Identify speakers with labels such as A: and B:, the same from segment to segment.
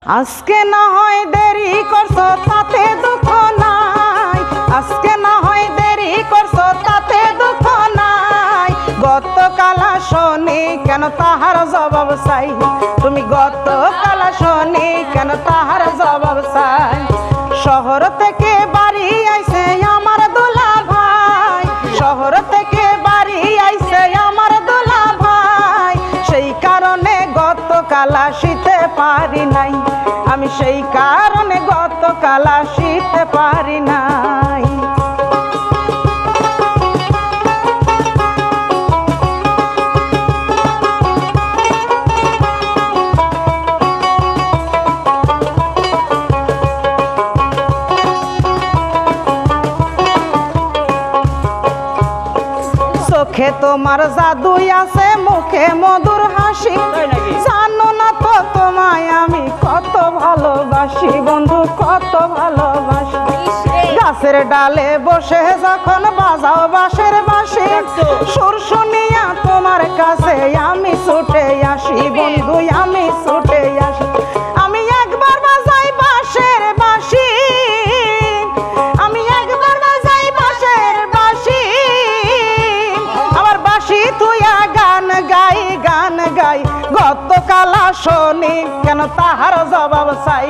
A: আজকে না হয় দেরি করছো তাতে দুঃখ নাই, আজকে না হয় দেরি করছো তাতে দুঃখ নাই। গতকাল আসনি কেন তাহার জবাব চাই, তুমি গতকাল আসনি কেন তাহার জবাব চাই। শহর থেকে বাড়ি আইছে আমার দুলা ভাই, শহর থেকে বাড়ি আইছে আমার দুলা ভাই। সেই কারণে গতকাল আসিতে পারি নাই, আমি সেই কারণে গতকাল আসিতে পারি নাই। চোখে তোমার জাদুই আছে, মুখে মধুর হাসি, জানো না তো তোমায় আমি কত ভালোবাসি বন্ধু, কত ভালোবাসি। গাছের ডালে বসে যখন বাজাও বাঁশের বাঁশি, সুর শুনিয়া তোমার কাছে আমি ছুটে আসি বন্ধু, আমি ছুটে আসি। আমি একবার বাজাই বাঁশের বাঁশি, আমি একবার বাজাই বাঁশের বাঁশি, আমার বাঁশি তুইয়া গান গাই, গান গাই। গতকাল আসনি কেন তাহার জবাব চাই,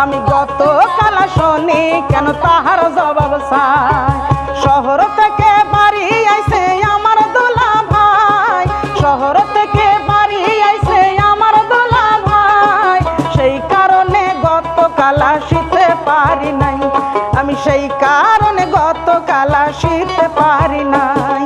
A: আমি গতকাল আসনি কেন তাহার জবাব চাই। শহর থেকে বাড়ি আইছে আমার দুলা ভাই, শহর থেকে বাড়ি আইছে আমার দুলা ভাই। সেই কারণে গতকাল আসিতে পারি নাই, আমি সেই কারণে গতকাল আসিতে পারি নাই।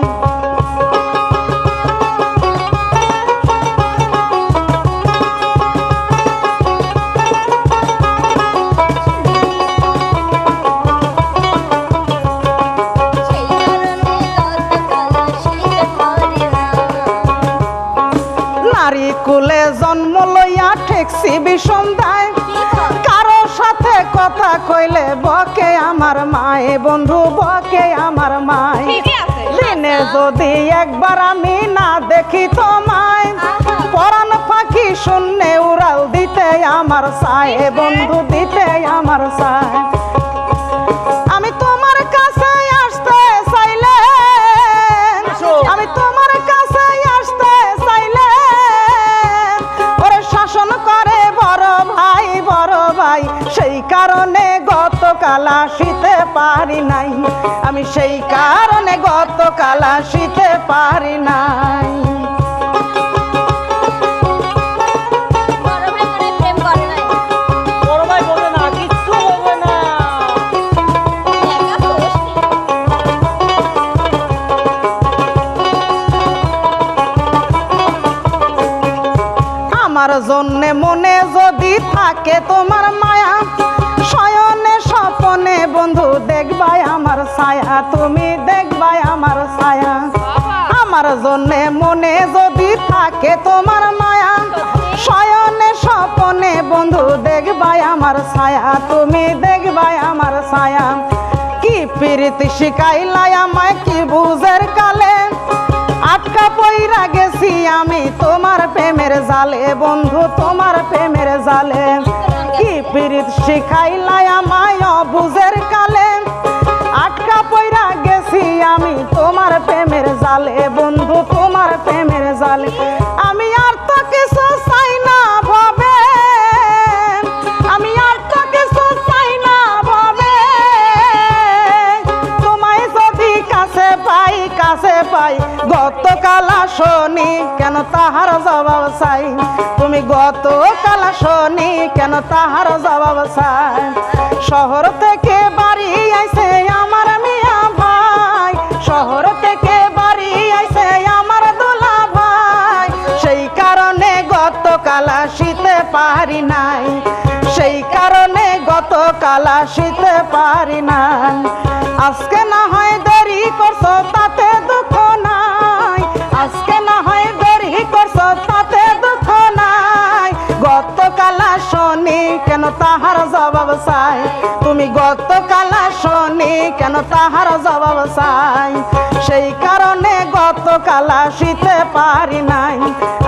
A: কুলে জন্ম লইয়া ঠেকছি বিষম দায়, কারো সাথে কথা কইলে বকে আমার মায়ে বন্ধু, বকে আমার মায়। দিনে যদি একবার আমি না দেখি তোমায়, পরাণ পাখি শূন্যে উড়াল দিতে আমার চায় বন্ধু, দিতে আমার চায়। আমি তোমার কাছে আসতে চাইলে, আমি তোমার কাছে আসতে চাইলে ওরে শাসন করে বড় ভাই, বড় ভাই। সেই কারণে গতকাল আসিতে পারি নাই, আমি সেই কারণে গতকাল আসিতে পারি নাই। আমার জন্যে মনে যদি থাকে তোমার মায়া, শয়নে স্বপনে বন্ধু দেখবাই আমার ছায়া, তুমি দেখবাই আমার ছায়া। আমার জন্যে মনে যদি থাকে তোমার মায়া, শয়নে স্বপনে বন্ধু দেখবাই আমার ছায়া, তুমি দেখবাই আমার ছায়া। কি প্রীতি শিখাইলাই আমায় কি বুঝের কালে, আটকা পইরা গেছি আমি তোমার প্রেমের জালে বন্ধু, তোমার প্রেমের জালে। কি প্রীত শিখাইলাই আমায় অবুঝের কালে, আটকা পইরা গেছি আমি তোমার প্রেমের জালে বন্ধু, তোমার প্রেমের জালে। আমি আর তো কিছু চাই না ভাবে, আমি আর তো কিছু চাই না ভাবে, তোমায় যদি কাছে পাই, কাছে পাই। গতকাল আসনি কেন তাহার জবাব চাই, তুমি গতকাল আসনি কেন তাহার জবাব চাই। শহর থেকে বাড়ি আইছে আমার মিয়া ভাই, শহর থেকে বাড়ি আইছে আমার দুলা ভাই। সেই কারণে গতকাল আসিতে পারি নাই, সেই কারণে গতকাল আসিতে পারি নাই। আজকে না হয় দেরি করছো তাতে দুঃখ নাই, আজকে না হয় দেরি করছো তাতে দুঃখ নাই। গতকাল আসনি কেন তাহার জবাব চাই, তুমি গতকাল আসনি কেন তাহার জবাব চাই। সেই কারণে গতকাল আসিতে পারি নাই,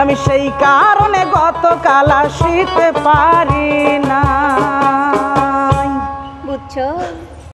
A: আমি সেই কারণে গতকাল আসিতে পারি না।
B: বুঝছো